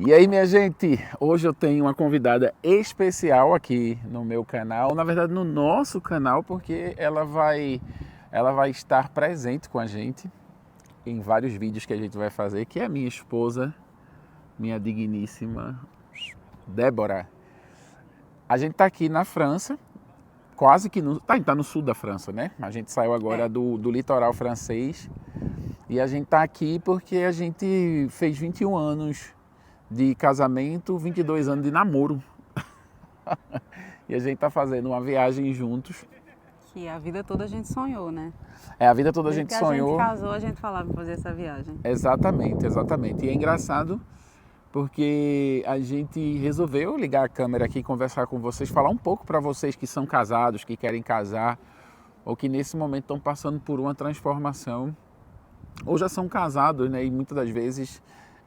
E aí, minha gente, hoje eu tenho uma convidada especial aqui no meu canal, na verdade no nosso canal, porque ela vai estar presente com a gente em vários vídeos que a gente vai fazer, que é a minha esposa, minha digníssima Débora. A gente tá aqui na França, quase que tá no sul da França, né? A gente saiu agora do litoral francês e a gente tá aqui porque a gente fez 21 anos de casamento, 22 anos de namoro. E a gente tá fazendo uma viagem juntos. Que a vida toda a gente sonhou, né? A vida toda a Desde gente que sonhou. A gente casou, a gente falava em fazer essa viagem. Exatamente. E é engraçado porque a gente resolveu ligar a câmera aqui e conversar com vocês, falar um pouco para vocês que são casados, que querem casar, ou que nesse momento estão passando por uma transformação, ou já são casados, né? E muitas das vezes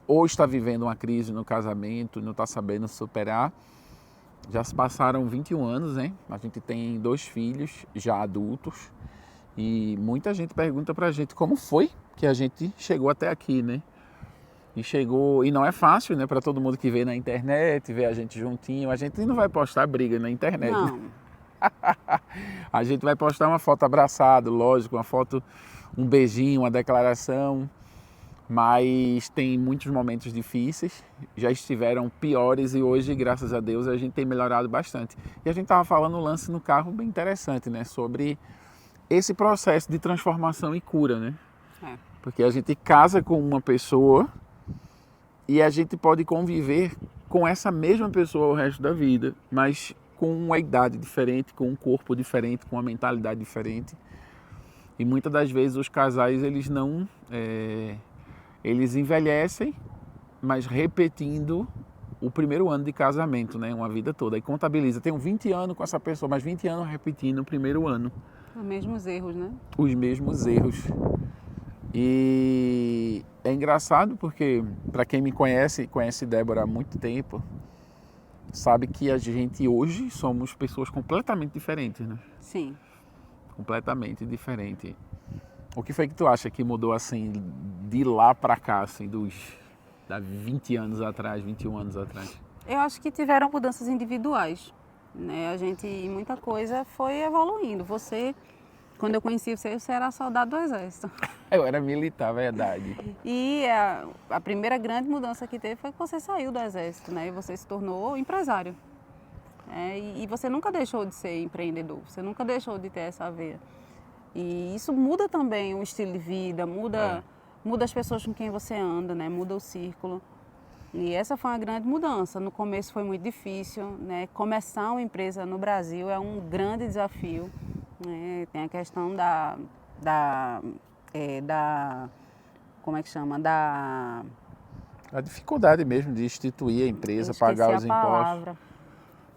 ou está vivendo uma crise no casamento, não está sabendo superar. Já se passaram 21 anos, né? A gente tem 2 filhos já adultos e muita gente pergunta pra gente como foi que a gente chegou até aqui, né? E não é fácil, né? Para todo mundo que vê na internet, vê a gente juntinho. A gente não vai postar briga na internet. Não. A gente vai postar uma foto abraçado, lógico, uma foto, um beijinho, uma declaração. Mas tem muitos momentos difíceis, já estiveram piores e hoje, graças a Deus, a gente tem melhorado bastante. E a gente estava falando um lance no carro bem interessante, né? Sobre esse processo de transformação e cura, né? Porque a gente casa com uma pessoa e a gente pode conviver com essa mesma pessoa o resto da vida, mas com uma idade diferente, com um corpo diferente, com uma mentalidade diferente. E muitas das vezes os casais, eles não... Eles envelhecem, mas repetindo o primeiro ano de casamento, né? Uma vida toda. E contabiliza, tenho 20 anos com essa pessoa, mas 20 anos repetindo o primeiro ano. Os mesmos erros, né? Os mesmos erros. E é engraçado porque, para quem me conhece Débora há muito tempo, sabe que a gente hoje somos pessoas completamente diferentes, né? Sim. Completamente diferente. O que foi que tu acha que mudou assim de lá para cá, assim, da 20 anos atrás, 21 anos atrás? Eu acho que tiveram mudanças individuais, né? A gente, muita coisa foi evoluindo. Você, quando eu conheci você era soldado do Exército. Eu era militar, verdade. E a primeira grande mudança que teve foi que você saiu do Exército, né? E você se tornou empresário. E você nunca deixou de ser empreendedor, você nunca deixou de ter essa veia. E isso muda também o estilo de vida, muda as pessoas com quem você anda, né? Muda o círculo. E essa foi uma grande mudança. No começo foi muito difícil, né? Começar uma empresa no Brasil é um grande desafio, né? Tem a questão como é que chama? A dificuldade mesmo de instituir a empresa, pagar os impostos.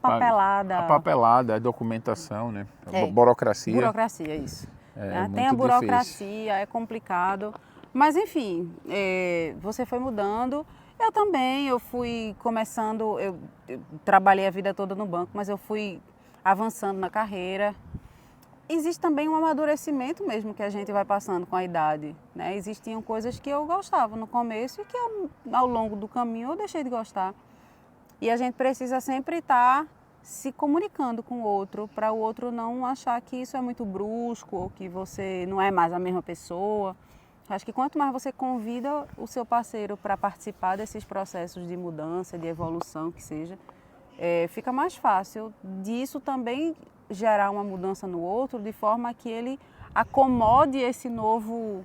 Papelada. A papelada, a documentação, né? Burocracia. Burocracia, isso. Tem a muito burocracia, difícil. é complicado. Mas, enfim, você foi mudando. Eu também, eu fui começando, eu trabalhei a vida toda no banco, mas eu fui avançando na carreira. Existe também um amadurecimento mesmo que a gente vai passando com a idade, né? Existiam coisas que eu gostava no começo e que ao longo do caminho eu deixei de gostar. E a gente precisa sempre estar se comunicando com o outro, para o outro não achar que isso é muito brusco ou que você não é mais a mesma pessoa. Acho que quanto mais você convida o seu parceiro para participar desses processos de mudança, de evolução que seja, fica mais fácil disso também gerar uma mudança no outro, de forma que ele acomode esse novo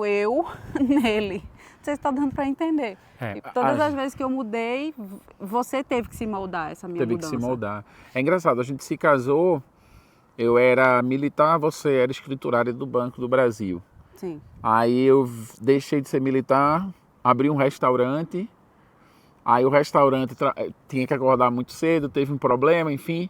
eu nele. Não sei se está dando para entender. Todas as vezes que eu mudei, você teve que se moldar essa minha mudança. Teve que se moldar. É engraçado, a gente se casou, eu era militar, você era escriturária do Banco do Brasil. Sim. Aí eu deixei de ser militar, abri um restaurante, aí o restaurante tinha que acordar muito cedo, teve um problema, enfim.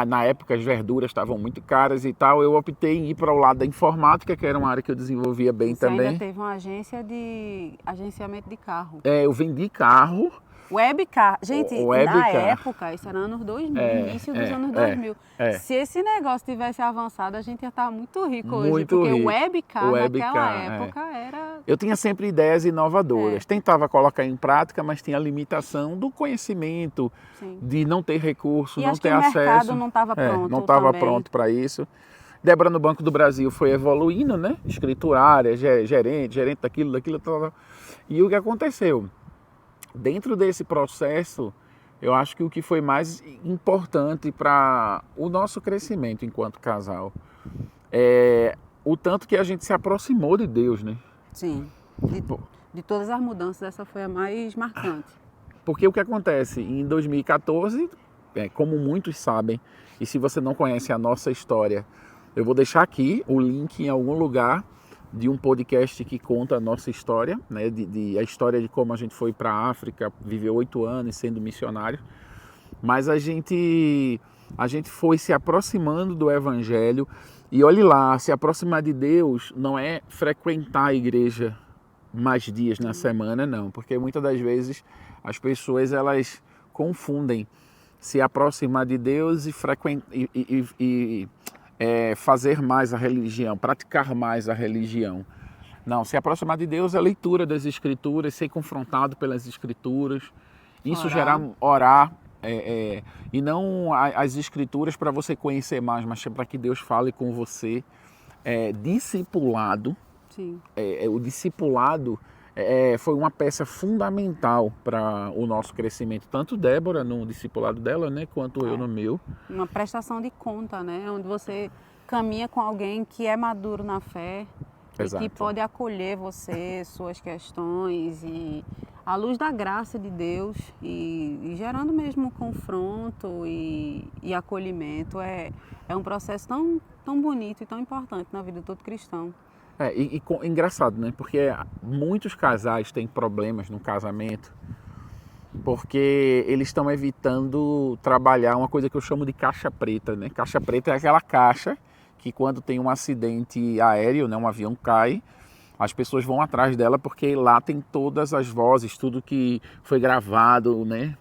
Na época as verduras estavam muito caras e tal, eu optei em ir para o lado da informática, que era uma área que eu desenvolvia bem Você também. ainda teve uma agência de agenciamento de carro. Eu vendi carro, Webcar. Gente, O na webcar. época, isso era anos 2000, início dos anos 2000. Se esse negócio tivesse avançado, a gente ia estar muito rico hoje. Muito porque rico. o webcar naquela Webcar, época era... Eu tinha sempre ideias inovadoras. Tentava colocar em prática, mas tinha a limitação do conhecimento, Sim. de não ter recurso, E não acho ter que o acesso. mercado não estava pronto Não estava também. pronto para isso. Débora no Banco do Brasil foi evoluindo, né? Escriturária, gerente daquilo. Tal. E o que aconteceu? Dentro desse processo, eu acho que o que foi mais importante para o nosso crescimento enquanto casal é o tanto que a gente se aproximou de Deus, né? Sim. De todas as mudanças, essa foi a mais marcante. Porque o que acontece? Em 2014, como muitos sabem, e se você não conhece a nossa história, eu vou deixar aqui o link em algum lugar de um podcast que conta a nossa história, né? A história de como a gente foi para a África, viveu 8 anos sendo missionário. Mas a gente foi se aproximando do Evangelho. E olhe lá, se aproximar de Deus não é frequentar a igreja mais dias na semana, não. Porque muitas das vezes as pessoas elas confundem se aproximar de Deus e fazer mais a religião, praticar mais a religião. Não, se aproximar de Deus é a leitura das Escrituras, ser confrontado pelas Escrituras. Isso orar. E não as Escrituras para você conhecer mais, mas para que Deus fale com você. Discipulado. Sim. O discipulado foi uma peça fundamental para o nosso crescimento, tanto Débora no discipulado dela, né, quanto eu no meu. Uma prestação de conta, né, onde você caminha com alguém que é maduro na fé. Exato. E que pode acolher você, suas questões e à luz da graça de Deus e gerando mesmo confronto e acolhimento. É um processo tão bonito e tão importante na vida de todo cristão. Engraçado, né? Porque muitos casais têm problemas no casamento porque eles estão evitando trabalhar uma coisa que eu chamo de caixa preta, né? Caixa preta é aquela caixa que quando tem um acidente aéreo, né, um avião cai, as pessoas vão atrás dela porque lá tem todas as vozes, tudo que foi gravado, né,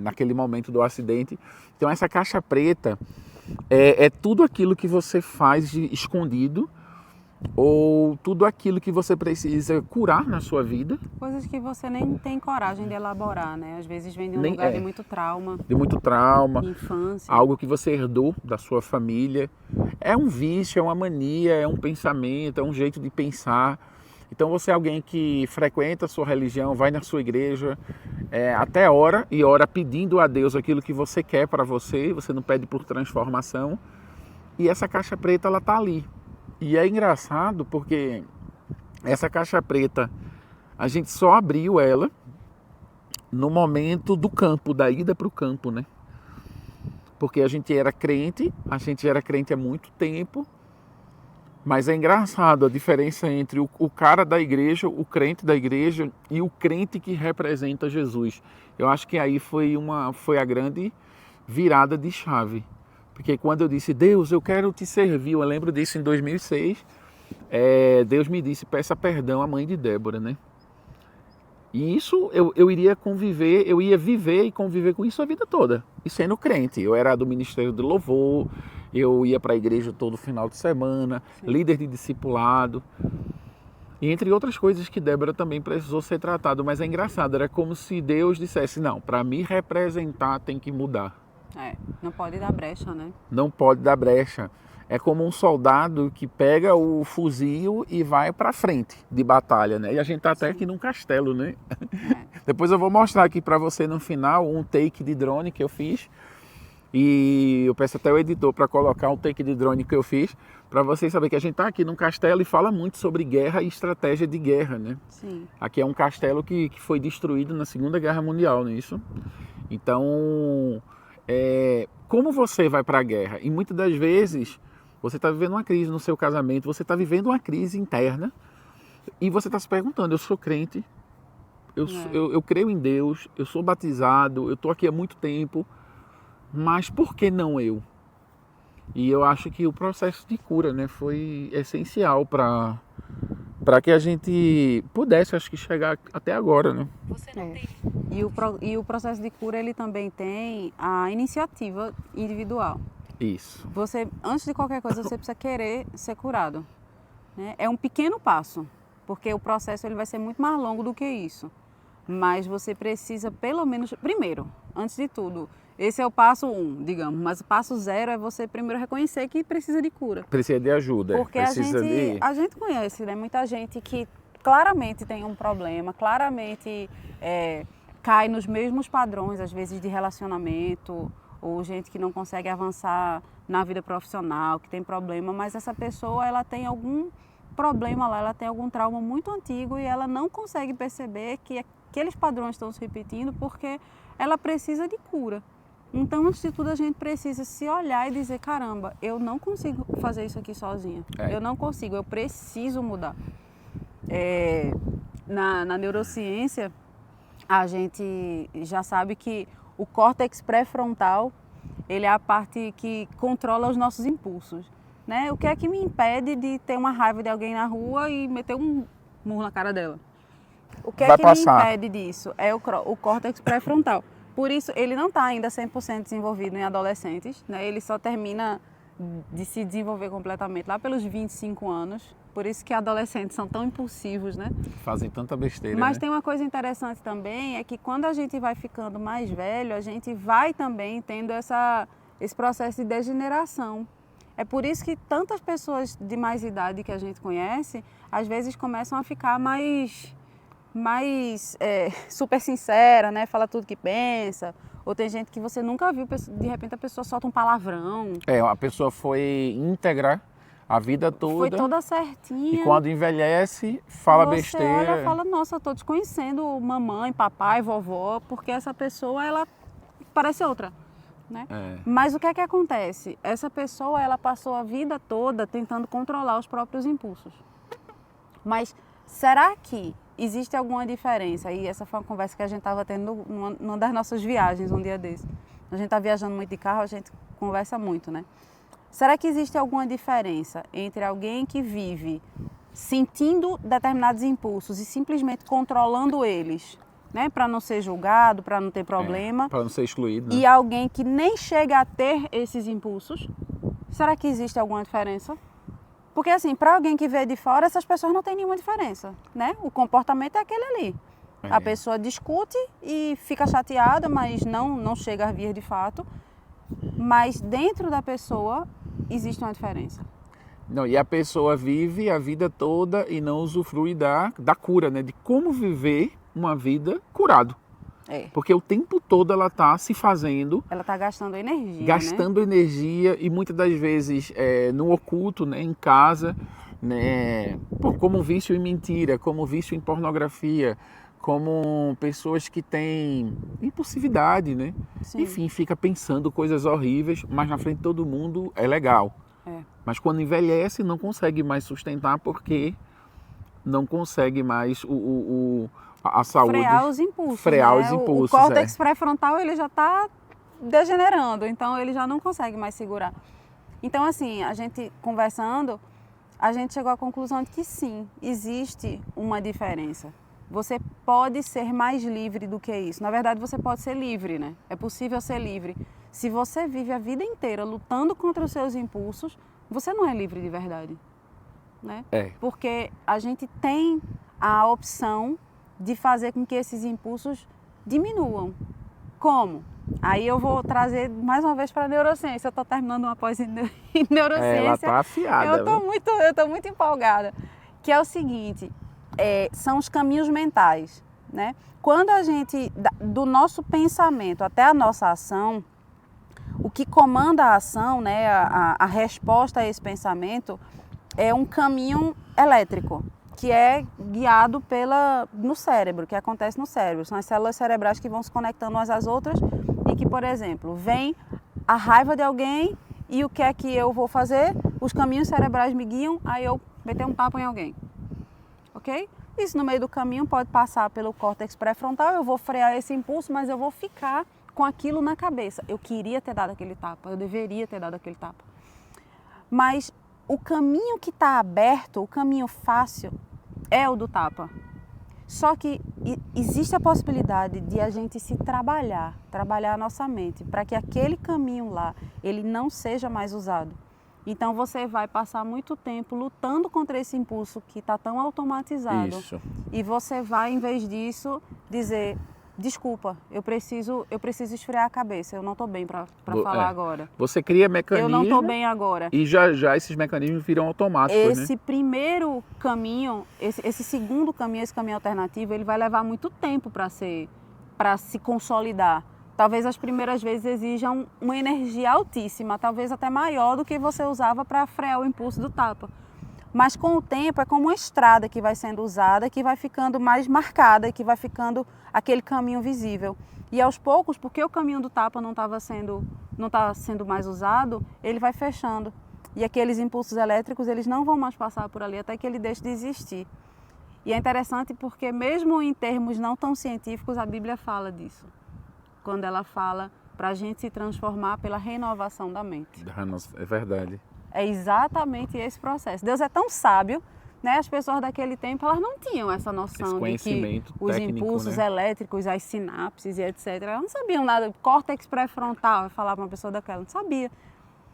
naquele momento do acidente. Então essa caixa preta é tudo aquilo que você faz de escondido ou tudo aquilo que você precisa curar na sua vida. Coisas que você nem tem coragem de elaborar, né? Às vezes vem de um lugar de muito trauma. De muito trauma. Infância. Algo que você herdou da sua família. É um vício, é uma mania, é um pensamento, é um jeito de pensar. Então você é alguém que frequenta a sua religião, vai na sua igreja, até ora e ora pedindo a Deus aquilo que você quer para você não pede por transformação. E essa caixa preta, ela tá ali. E é engraçado porque essa caixa preta, a gente só abriu ela no momento do campo, da ida para o campo, né? Porque a gente era crente há muito tempo, mas é engraçado a diferença entre o cara da igreja, o crente da igreja e o crente que representa Jesus. Eu acho que aí foi a grande virada de chave. Porque quando eu disse, Deus, eu quero te servir, eu lembro disso em 2006, Deus me disse, peça perdão à mãe de Débora, né? E isso eu iria conviver, eu ia viver e conviver com isso a vida toda. E sendo crente, eu era do Ministério do Louvor, eu ia para a igreja todo final de semana, sim, líder de discipulado. E entre outras coisas que Débora também precisou ser tratado. Mas é engraçado, era como se Deus dissesse, não, para me representar tem que mudar. Não pode dar brecha, né? Não pode dar brecha. É como um soldado que pega o fuzil e vai para frente de batalha, né? E a gente tá até aqui num castelo, né? Depois eu vou mostrar aqui para você no final um take de drone que eu fiz. E eu peço até o editor para colocar um take de drone que eu fiz, para vocês saberem que a gente tá aqui num castelo e fala muito sobre guerra e estratégia de guerra, né? Sim. Aqui é um castelo que foi destruído na Segunda Guerra Mundial, não é isso? Então, como você vai para a guerra? E muitas das vezes você está vivendo uma crise no seu casamento, você está vivendo uma crise interna e você está se perguntando, eu sou crente, eu creio em Deus, eu sou batizado, eu estou aqui há muito tempo, mas por que não eu? E eu acho que o processo de cura, né, foi essencial para para que a gente pudesse, acho que, chegar até agora, né? E o processo de cura, ele também tem a iniciativa individual. Isso. Você, antes de qualquer coisa, você precisa querer ser curado, né? É um pequeno passo, porque o processo ele vai ser muito mais longo do que isso. Mas você precisa, pelo menos, primeiro, antes de tudo, esse é o passo 1, digamos, mas o passo 0 é você primeiro reconhecer que precisa de cura. Precisa de ajuda. Porque precisa a gente conhece, né? Muita gente que claramente tem um problema, claramente cai nos mesmos padrões, às vezes, de relacionamento, ou gente que não consegue avançar na vida profissional, que tem problema, mas essa pessoa ela tem algum problema lá, ela tem algum trauma muito antigo e ela não consegue perceber que aqueles padrões estão se repetindo porque ela precisa de cura. Então, antes de tudo, a gente precisa se olhar e dizer, caramba, eu não consigo fazer isso aqui sozinha. Eu não consigo, eu preciso mudar. Na neurociência, a gente já sabe que o córtex pré-frontal, ele é a parte que controla os nossos impulsos, né? O que é que me impede de ter uma raiva de alguém na rua e meter um murro na cara dela? O que é que me impede disso? É o córtex pré-frontal. Por isso, ele não está ainda 100% desenvolvido em adolescentes, né? Ele só termina de se desenvolver completamente lá pelos 25 anos. Por isso que adolescentes são tão impulsivos, né? Fazem tanta besteira, Mas né? tem uma coisa interessante também, é que quando a gente vai ficando mais velho, a gente vai também tendo esse processo de degeneração. É por isso que tantas pessoas de mais idade que a gente conhece, às vezes começam a ficar mais super sincera, né? Fala tudo que pensa. Ou tem gente que você nunca viu, de repente a pessoa solta um palavrão. A pessoa foi íntegra a vida toda. Foi toda certinha. E quando envelhece, fala besteira. Você olha e fala, nossa, eu tô desconhecendo mamãe, papai, vovó, porque essa pessoa, ela parece outra, né? Mas o que é que acontece? Essa pessoa, ela passou a vida toda tentando controlar os próprios impulsos. Mas será que existe alguma diferença? E essa foi uma conversa que a gente estava tendo numa das nossas viagens um dia desse. A gente está viajando muito de carro, a gente conversa muito, né? Será que existe alguma diferença entre alguém que vive sentindo determinados impulsos e simplesmente controlando eles, né, para não ser julgado, para não ter problema, para não ser excluído, né? E alguém que nem chega a ter esses impulsos? Será que existe alguma diferença? Porque assim, para alguém que vê de fora, essas pessoas não têm nenhuma diferença, né? O comportamento é aquele ali. A pessoa discute e fica chateada, mas não chega a vir de fato. Mas dentro da pessoa existe uma diferença. Não, e a pessoa vive a vida toda e não usufrui da cura, né? De como viver uma vida curado. Porque o tempo todo ela está se fazendo. Ela está gastando energia. Gastando energia e muitas das vezes no oculto, né? Em casa, né? Como vício em mentira, como vício em pornografia, como pessoas que têm impulsividade, né? Sim. Enfim, fica pensando coisas horríveis, mas na frente de todo mundo é legal. Mas quando envelhece não consegue mais sustentar porque não consegue mais a saúde... Frear os impulsos. Frear né? os impulsos, o córtex pré-frontal ele já está degenerando, então ele já não consegue mais segurar. Então assim, a gente conversando, a gente chegou à conclusão de que sim, existe uma diferença. Você pode ser mais livre do que isso. Na verdade, você pode ser livre, né? É possível ser livre. Se você vive a vida inteira lutando contra os seus impulsos, você não é livre de verdade, né? Porque a gente tem a opção de fazer com que esses impulsos diminuam. Como? Aí eu vou trazer mais uma vez para a neurociência. Eu estou terminando uma pós em neurociência. Ela está afiada. Eu estou muito empolgada. Que é o seguinte... são os caminhos mentais, né? Quando a gente, do nosso pensamento até a nossa ação, o que comanda a ação, né, a resposta a esse pensamento é um caminho elétrico, que é guiado no cérebro, que acontece no cérebro. São as células cerebrais que vão se conectando umas às outras e que, por exemplo, vem a raiva de alguém e o que é que eu vou fazer? Os caminhos cerebrais me guiam, aí eu meter um tapa em alguém. Ok? Isso no meio do caminho pode passar pelo córtex pré-frontal, eu vou frear esse impulso, mas eu vou ficar com aquilo na cabeça. Eu queria ter dado aquele tapa, eu deveria ter dado aquele tapa. Mas o caminho que está aberto, o caminho fácil, é o do tapa. Só que existe a possibilidade de a gente se trabalhar a nossa mente, para que aquele caminho lá, ele não seja mais usado. Então você vai passar muito tempo lutando contra esse impulso que está tão automatizado. Isso. E você vai, em vez disso, dizer, desculpa, eu preciso esfriar a cabeça, eu não estou bem para falar agora. Você cria mecanismos. Eu não estou bem agora. E já esses mecanismos viram automáticos, Esse primeiro caminho, esse segundo caminho, esse caminho alternativo, ele vai levar muito tempo para se consolidar. Talvez as primeiras vezes exijam uma energia altíssima, talvez até maior do que você usava para frear o impulso do tapa. Mas com o tempo é como uma estrada que vai sendo usada, que vai ficando mais marcada, que vai ficando aquele caminho visível. E aos poucos, porque o caminho do tapa não está sendo mais usado, ele vai fechando. E aqueles impulsos elétricos, eles não vão mais passar por ali até que ele deixe de existir. E é interessante porque mesmo em termos não tão científicos, a Bíblia fala disso. Quando ela fala para a gente se transformar pela renovação da mente. É verdade. É exatamente esse processo. Deus é tão sábio, né? As pessoas daquele tempo, elas não tinham essa noção de que os impulsos elétricos, as sinapses e etc. Elas não sabiam nada. Córtex pré-frontal, vai falar para uma pessoa daquela, não sabia.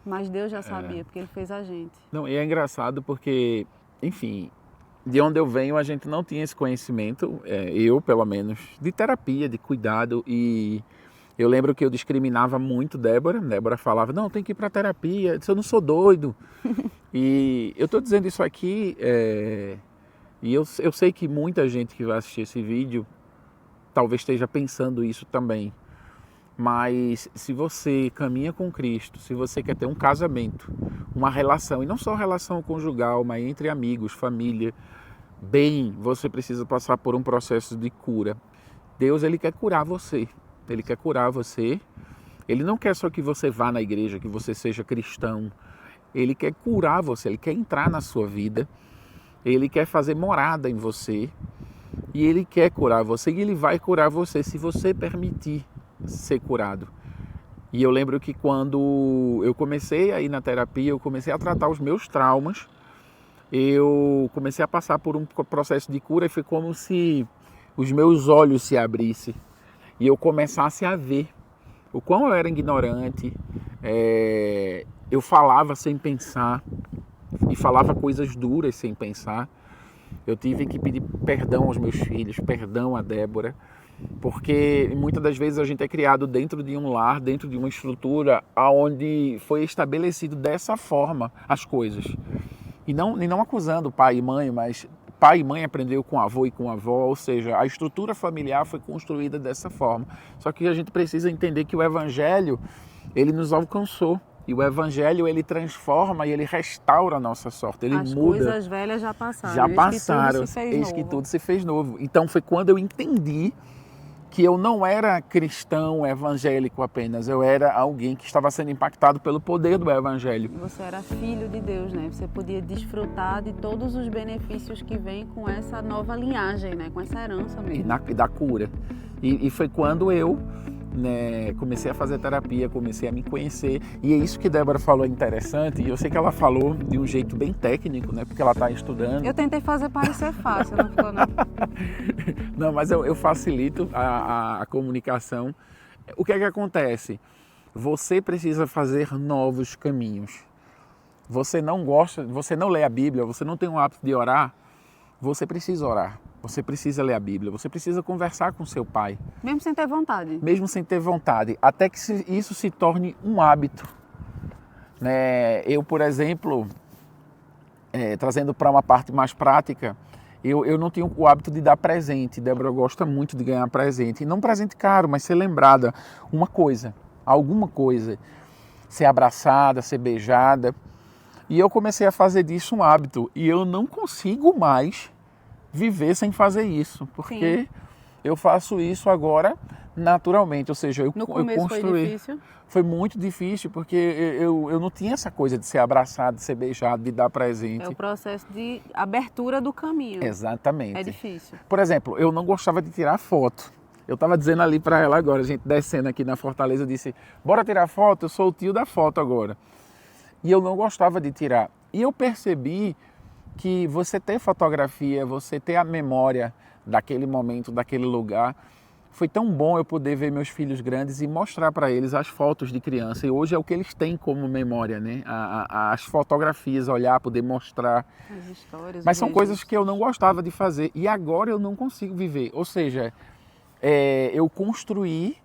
Mas Deus já sabia, porque Ele fez a gente. Não, e é engraçado porque, enfim, de onde eu venho a gente não tinha esse conhecimento, eu pelo menos, de terapia, de cuidado. E eu lembro que eu discriminava muito Débora. Débora falava, não, tem que ir para terapia, eu não sou doido. E eu estou dizendo isso aqui, e eu sei que muita gente que vai assistir esse vídeo talvez esteja pensando isso também. Mas se você caminha com Cristo, se você quer ter um casamento, uma relação, e não só relação conjugal, mas entre amigos, família, bem, você precisa passar por um processo de cura. Deus, Ele quer curar você. Ele quer curar você. Ele não quer só que você vá na igreja, que você seja cristão. Ele quer curar você, Ele quer entrar na sua vida. Ele quer fazer morada em você. E Ele quer curar você. E Ele vai curar você se você permitir ser curado. E eu lembro que quando eu comecei a ir na terapia, eu comecei a tratar os meus traumas. Eu comecei a passar por um processo de cura e foi como se os meus olhos se abrissem. E eu começasse a ver o quão eu era ignorante, eu falava sem pensar e falava coisas duras sem pensar. Eu tive que pedir perdão aos meus filhos, perdão a Débora, porque muitas das vezes a gente é criado dentro de um lar, dentro de uma estrutura onde foi estabelecido dessa forma as coisas. E não acusando pai e mãe, mas pai e mãe aprendeu com avô e com avó, ou seja, a estrutura familiar foi construída dessa forma. Só que a gente precisa entender que o Evangelho, ele nos alcançou. E o Evangelho, ele transforma e ele restaura a nossa sorte, ele muda. As coisas velhas já passaram. Já passaram, eis que tudo se fez novo. Então foi quando eu entendi que eu não era cristão evangélico apenas, eu era alguém que estava sendo impactado pelo poder do Evangelho. Você era filho de Deus, né? Você podia desfrutar de todos os benefícios que vêm com essa nova linhagem, né? Com essa herança mesmo. E da cura. E foi quando eu comecei a fazer terapia, comecei a me conhecer. E é isso que Débora falou interessante, e eu sei que ela falou de um jeito bem técnico, né? Porque ela está estudando. Eu tentei fazer parecer fácil, não ficou não. Não, mas eu facilito a comunicação. O que é que acontece? Você precisa fazer novos caminhos. Você não lê a Bíblia, você não tem o hábito de orar, você precisa orar. Você precisa ler a Bíblia, você precisa conversar com seu pai. Mesmo sem ter vontade. Mesmo sem ter vontade, até que isso se torne um hábito. Eu, por exemplo, trazendo para uma parte mais prática, eu não tenho o hábito de dar presente. Débora gosta muito de ganhar presente. E não presente caro, mas ser lembrada. Alguma coisa. Ser abraçada, ser beijada. E eu comecei a fazer disso um hábito. E eu não consigo mais viver sem fazer isso, porque Sim. eu faço isso agora naturalmente, ou seja, eu construí. Foi difícil? Foi muito difícil, porque eu não tinha essa coisa de ser abraçado, de ser beijado, de dar presente. É o processo de abertura do caminho. Exatamente. É difícil. Por exemplo, eu não gostava de tirar foto. Eu estava dizendo ali para ela agora, a gente descendo aqui na Fortaleza, eu disse, bora tirar foto? Eu sou o tio da foto agora. E eu não gostava de tirar. E eu percebi que você ter fotografia, você ter a memória daquele momento, daquele lugar, foi tão bom eu poder ver meus filhos grandes e mostrar para eles as fotos de criança. E hoje é o que eles têm como memória, né? As fotografias, olhar, poder mostrar. As histórias. Mas são coisas que eu não gostava de fazer e agora eu não consigo viver. Ou seja, eu construí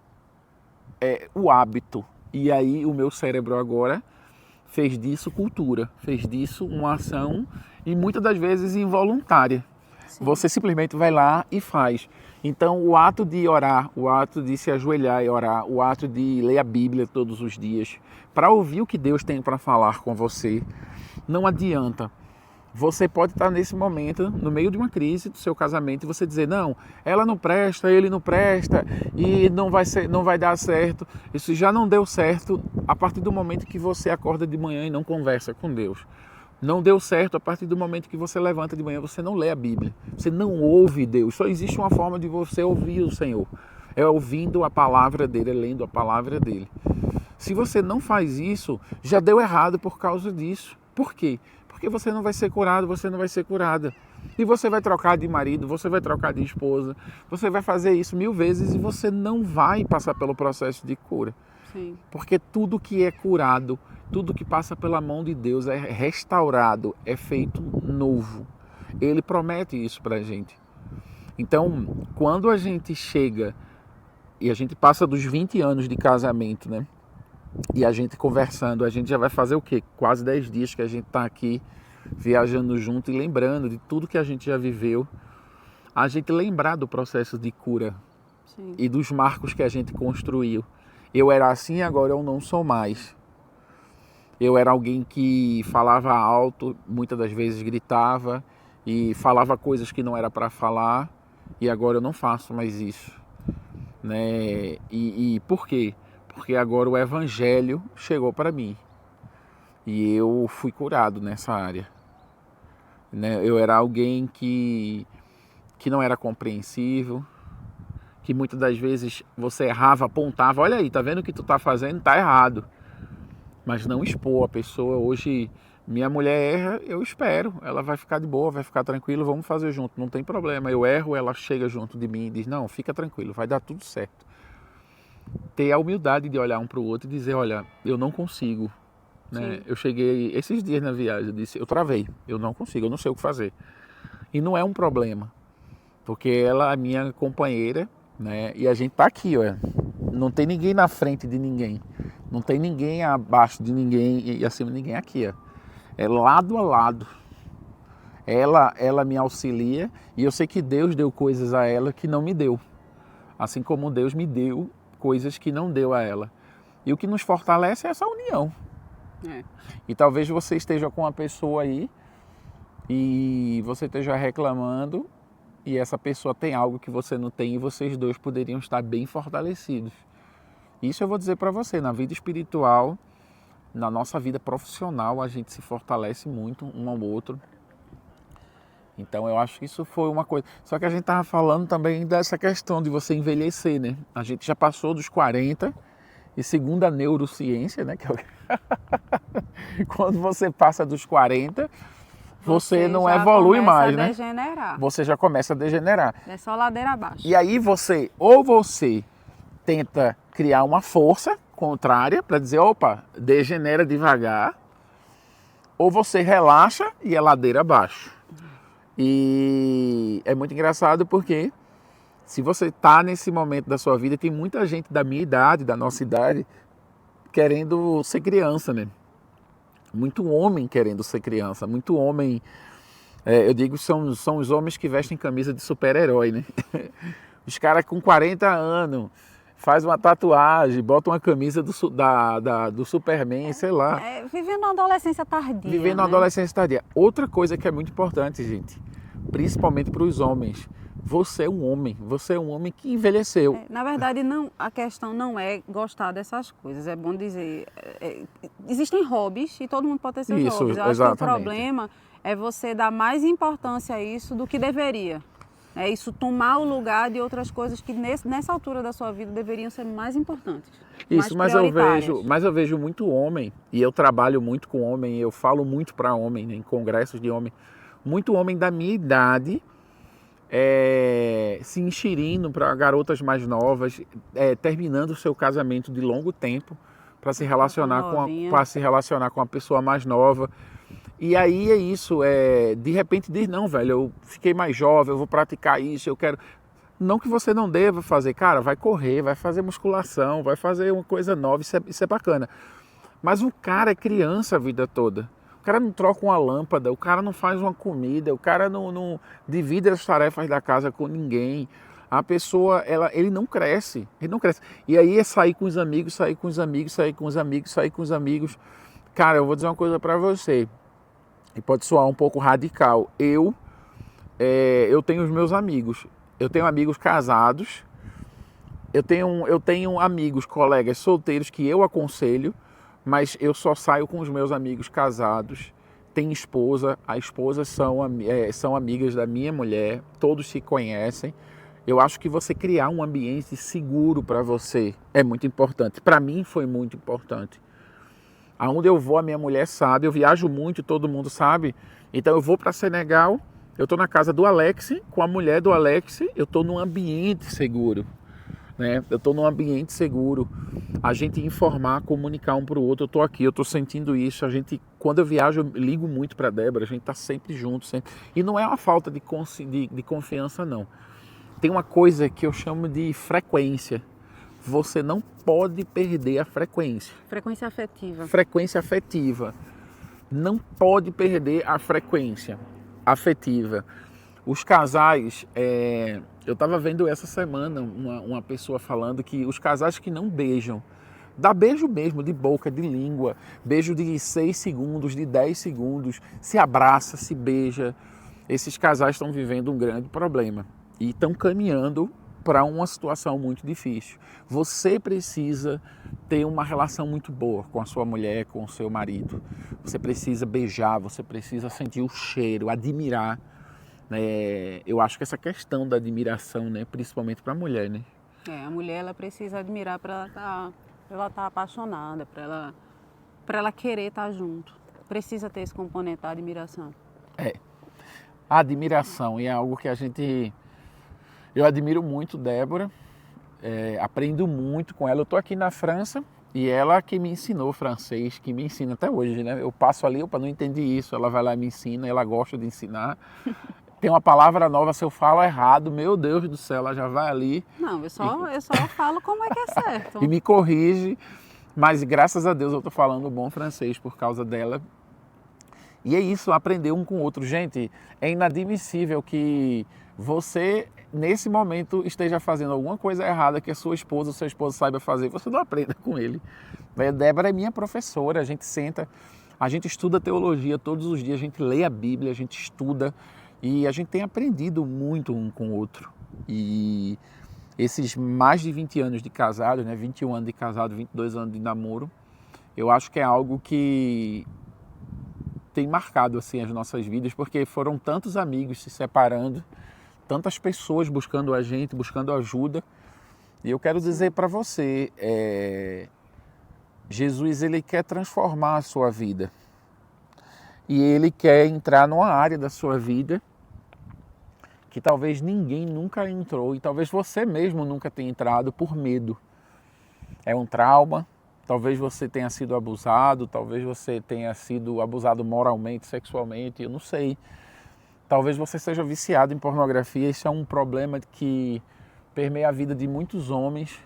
o hábito. E aí o meu cérebro agora fez disso cultura, fez disso uma ação e muitas das vezes involuntária. Sim. Você simplesmente vai lá e faz. Então o ato de orar, o ato de se ajoelhar e orar, o ato de ler a Bíblia todos os dias, para ouvir o que Deus tem para falar com você, não adianta. Você pode estar nesse momento, no meio de uma crise do seu casamento, e você dizer, não, ela não presta, ele não presta, e não vai dar certo. Isso já não deu certo a partir do momento que você acorda de manhã e não conversa com Deus. Não deu certo a partir do momento que você levanta de manhã, você não lê a Bíblia, você não ouve Deus. Só existe uma forma de você ouvir o Senhor, é ouvindo a palavra dele, é lendo a palavra dele. Se você não faz isso, já deu errado por causa disso. Por quê? Porque você não vai ser curado, você não vai ser curada. E você vai trocar de marido, você vai trocar de esposa, você vai fazer isso 1000 vezes e você não vai passar pelo processo de cura. Sim. Porque tudo que é curado, tudo que passa pela mão de Deus é restaurado, é feito novo. Ele promete isso pra gente. Então, quando a gente chega e a gente passa dos 20 anos de casamento, né? E a gente conversando, a gente já vai fazer o quê? Quase 10 dias que a gente está aqui viajando junto e lembrando de tudo que a gente já viveu. A gente lembrar do processo de cura. Sim. E dos marcos que a gente construiu. Eu era assim, agora eu não sou mais. Eu era alguém que falava alto, muitas das vezes gritava e falava coisas que não era para falar e agora eu não faço mais isso. Né? E por quê? Porque agora o evangelho chegou para mim e eu fui curado nessa área. Né? Eu era alguém que não era compreensivo, que muitas das vezes você errava, apontava, olha aí, tá vendo o que tu tá fazendo? Tá errado. Mas não expor a pessoa. Hoje, minha mulher erra, eu espero, ela vai ficar de boa, vai ficar tranquilo, vamos fazer junto, não tem problema. Eu erro, ela chega junto de mim e diz, não, fica tranquilo, vai dar tudo certo. Ter a humildade de olhar um para o outro e dizer, olha, eu não consigo. Né? Eu cheguei esses dias na viagem, eu disse, eu travei, eu não consigo, eu não sei o que fazer. E não é um problema, porque ela é minha companheira, né? E a gente tá aqui, ó. Não tem ninguém na frente de ninguém, não tem ninguém abaixo de ninguém e acima de ninguém aqui, ó. É lado a lado. Ela me auxilia e eu sei que Deus deu coisas a ela que não me deu, assim como Deus me deu coisas que não deu a ela. E o que nos fortalece é essa união. E talvez você esteja com uma pessoa aí e você esteja reclamando e essa pessoa tem algo que você não tem e vocês dois poderiam estar bem fortalecidos. Isso eu vou dizer para você, na vida espiritual, na nossa vida profissional, a gente se fortalece muito um ao outro. Então eu acho que isso foi uma coisa. Só que a gente estava falando também dessa questão de você envelhecer, né? A gente já passou dos 40 e segundo a neurociência, né? Que quando você passa dos 40, você não evolui mais, né? Degenerar. Você já começa a degenerar. É só ladeira abaixo. E aí você tenta criar uma força contrária para dizer, opa, degenera devagar, ou você relaxa e é ladeira abaixo. E é muito engraçado porque se você está nesse momento da sua vida, tem muita gente da minha idade, da nossa idade, querendo ser criança, né? Muito homem querendo ser criança, muito homem, eu digo, são os homens que vestem camisa de super-herói, né? Os caras com 40 anos, faz uma tatuagem, bota uma camisa do Superman, sei lá. Vivendo uma adolescência tardia. Vivendo uma adolescência tardia. Outra coisa que é muito importante, gente, principalmente para os homens, você é um homem que envelheceu. Na verdade, a questão não é gostar dessas coisas, é bom dizer. Existem hobbies e todo mundo pode ter seus hobbies. Eu acho que o problema é você dar mais importância a isso do que deveria. É isso tomar o lugar de outras coisas que nessa altura da sua vida deveriam ser mais importantes. Isso, mas eu vejo muito homem, e eu trabalho muito com homem, eu falo muito para homem, né, em congressos de homem. muito homem da minha idade se enxerindo para garotas mais novas, terminando o seu casamento de longo tempo para se relacionar com a pessoa mais nova. E aí é isso, de repente diz, não, velho, eu fiquei mais jovem, eu vou praticar isso, eu quero... Não que você não deva fazer, cara, vai correr, vai fazer musculação, vai fazer uma coisa nova, isso é bacana. Mas o cara é criança a vida toda. O cara não troca uma lâmpada, o cara não faz uma comida, o cara não divide as tarefas da casa com ninguém. A pessoa, ele não cresce, E aí é sair com os amigos, sair com os amigos, sair com os amigos, sair com os amigos. Cara, eu vou dizer uma coisa pra você, e pode soar um pouco radical. Eu tenho os meus amigos, eu tenho amigos casados, eu tenho amigos, colegas solteiros que eu aconselho, mas eu só saio com os meus amigos casados. Tem esposa, as esposas são amigas da minha mulher, todos se conhecem. Eu acho que você criar um ambiente seguro para você é muito importante. Para mim foi muito importante. Aonde eu vou, a minha mulher sabe, eu viajo muito, todo mundo sabe. Então eu vou para Senegal, eu estou na casa do Alex, com a mulher do Alex, eu estou num ambiente seguro. Eu estou num ambiente seguro, a gente informar, comunicar um para o outro, eu estou aqui, eu estou sentindo isso, quando eu viajo, eu ligo muito para a Débora, a gente está sempre junto, sempre. E não é uma falta de confiança, não. Tem uma coisa que eu chamo de frequência, você não pode perder a frequência. Frequência afetiva. Frequência afetiva, não pode perder a frequência afetiva. Os casais, eu estava vendo essa semana uma pessoa falando que os casais que não beijam, dá beijo mesmo, de boca, de língua, beijo de 6 segundos, de 10 segundos, se abraça, se beija, esses casais estão vivendo um grande problema e estão caminhando para uma situação muito difícil. Você precisa ter uma relação muito boa com a sua mulher, com o seu marido. Você precisa beijar, você precisa sentir o cheiro, admirar. Eu acho que essa questão da admiração, principalmente para a mulher, A mulher ela precisa admirar para ela estar apaixonada, para ela querer estar junto. Precisa ter esse componente da admiração. A admiração é algo que eu admiro muito Débora, aprendo muito com ela. Eu estou aqui na França e ela que me ensinou francês, que me ensina até hoje, Eu passo ali, opa, não entendi isso, ela vai lá e me ensina, ela gosta de ensinar. Tem uma palavra nova, se eu falo errado, meu Deus do céu, ela já vai ali. Não, eu só falo como é que é certo. E me corrige, mas graças a Deus eu estou falando bom francês por causa dela. E é isso, aprender um com o outro. Gente, é inadmissível que você, nesse momento, esteja fazendo alguma coisa errada que a sua esposa ou seu esposo saiba fazer, você não aprenda com ele. A Débora é minha professora, a gente senta, a gente estuda teologia todos os dias, a gente lê a Bíblia, a gente estuda. E a gente tem aprendido muito um com o outro. E esses mais de 20 anos de casado, 21 anos de casado, 22 anos de namoro, eu acho que é algo que tem marcado assim, as nossas vidas, porque foram tantos amigos se separando, tantas pessoas buscando a gente, buscando ajuda. E eu quero dizer para você, Jesus ele quer transformar a sua vida. E ele quer entrar numa área da sua vida que talvez ninguém nunca entrou e talvez você mesmo nunca tenha entrado por medo. É um trauma, talvez você tenha sido abusado, talvez você tenha sido abusado moralmente, sexualmente, eu não sei. Talvez você seja viciado em pornografia, isso é um problema que permeia a vida de muitos homens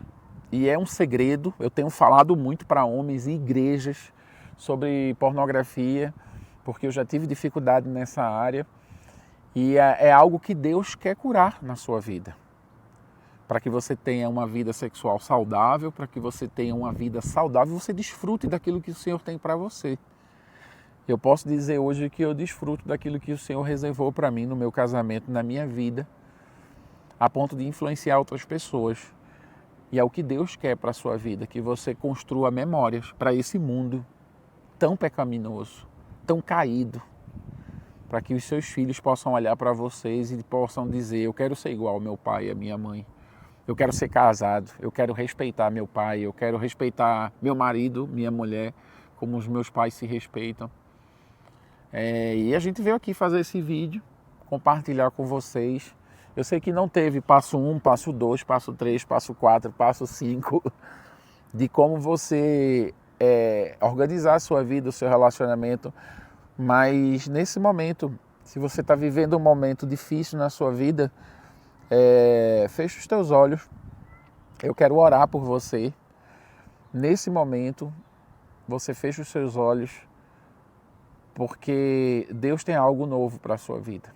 e é um segredo. Eu tenho falado muito para homens em igrejas sobre pornografia, porque eu já tive dificuldade nessa área e é algo que Deus quer curar na sua vida. Para que você tenha uma vida sexual saudável, para que você tenha uma vida saudável, você desfrute daquilo que o Senhor tem para você. Eu posso dizer hoje que eu desfruto daquilo que o Senhor reservou para mim no meu casamento, na minha vida, a ponto de influenciar outras pessoas. E é o que Deus quer para a sua vida, que você construa memórias para esse mundo tão pecaminoso, tão caído, para que os seus filhos possam olhar para vocês e possam dizer: eu quero ser igual ao meu pai e à minha mãe. Eu quero ser casado, eu quero respeitar meu pai, eu quero respeitar meu marido, minha mulher, como os meus pais se respeitam. E a gente veio aqui fazer esse vídeo, compartilhar com vocês. Eu sei que não teve passo 1, passo 2, passo 3, passo 4, passo 5, de como você organizar a sua vida, o seu relacionamento, mas nesse momento, se você está vivendo um momento difícil na sua vida, fecha os teus olhos, eu quero orar por você. Nesse momento, você fecha os seus olhos, porque Deus tem algo novo para a sua vida.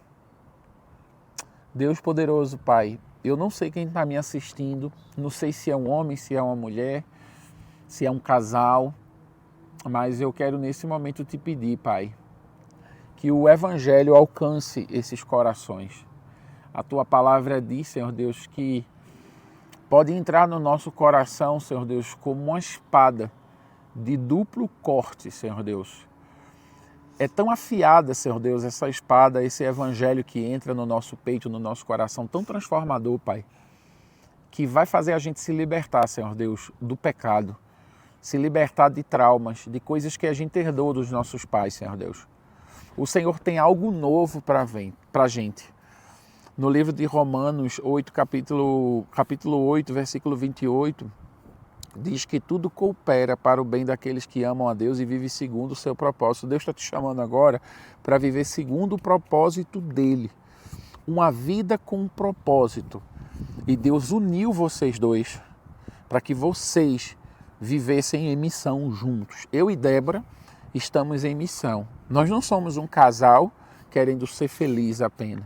Deus poderoso, Pai, eu não sei quem está me assistindo, não sei se é um homem, se é uma mulher, se é um casal, mas eu quero nesse momento te pedir, Pai, que o Evangelho alcance esses corações. A Tua palavra diz, Senhor Deus, que pode entrar no nosso coração, Senhor Deus, como uma espada de duplo corte, Senhor Deus. É tão afiada, Senhor Deus, essa espada, esse evangelho que entra no nosso peito, no nosso coração, tão transformador, Pai, que vai fazer a gente se libertar, Senhor Deus, do pecado, se libertar de traumas, de coisas que a gente herdou dos nossos pais, Senhor Deus. O Senhor tem algo novo para a gente. No livro de Romanos 8, capítulo 8, versículo 28, diz que tudo coopera para o bem daqueles que amam a Deus e vivem segundo o seu propósito. Deus está te chamando agora para viver segundo o propósito dele. Uma vida com um propósito. E Deus uniu vocês dois para que vocês vivessem em missão juntos. Eu e Débora estamos em missão. Nós não somos um casal querendo ser feliz apenas.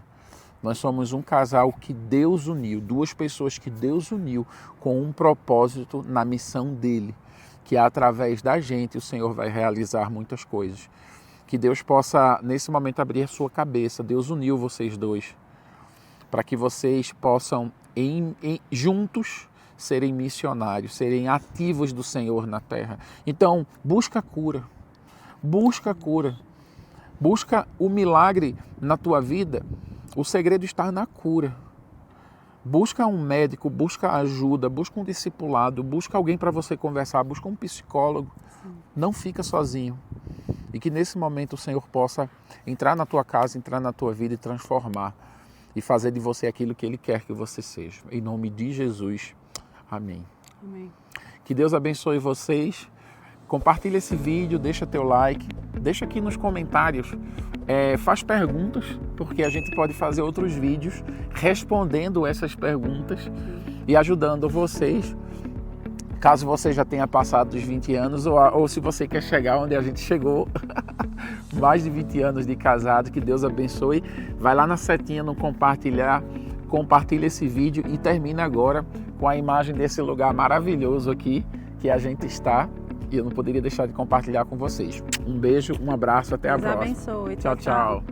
Nós somos um casal que Deus uniu, duas pessoas que Deus uniu com um propósito na missão dele, que através da gente o Senhor vai realizar muitas coisas. Que Deus possa, nesse momento, abrir a sua cabeça. Deus uniu vocês dois para que vocês possam, juntos, serem missionários, serem ativos do Senhor na terra. Então, busca a cura. Busca a cura. Busca o milagre na tua vida. O segredo está na cura. Busca um médico, busca ajuda, busca um discipulado, busca alguém para você conversar, busca um psicólogo. Sim. Não fica sozinho. E que nesse momento o Senhor possa entrar na tua casa, entrar na tua vida e transformar. E fazer de você aquilo que Ele quer que você seja. Em nome de Jesus. Amém. Amém. Que Deus abençoe vocês. Compartilha esse vídeo, deixa teu like, deixa aqui nos comentários, faz perguntas, porque a gente pode fazer outros vídeos respondendo essas perguntas e ajudando vocês, caso você já tenha passado dos 20 anos ou se você quer chegar onde a gente chegou, mais de 20 anos de casado, que Deus abençoe. Vai lá na setinha no compartilhar, compartilha esse vídeo e termina agora com a imagem desse lugar maravilhoso aqui que a gente está. E eu não poderia deixar de compartilhar com vocês. Um beijo, um abraço, até a próxima. Deus abençoe. Tchau, tchau.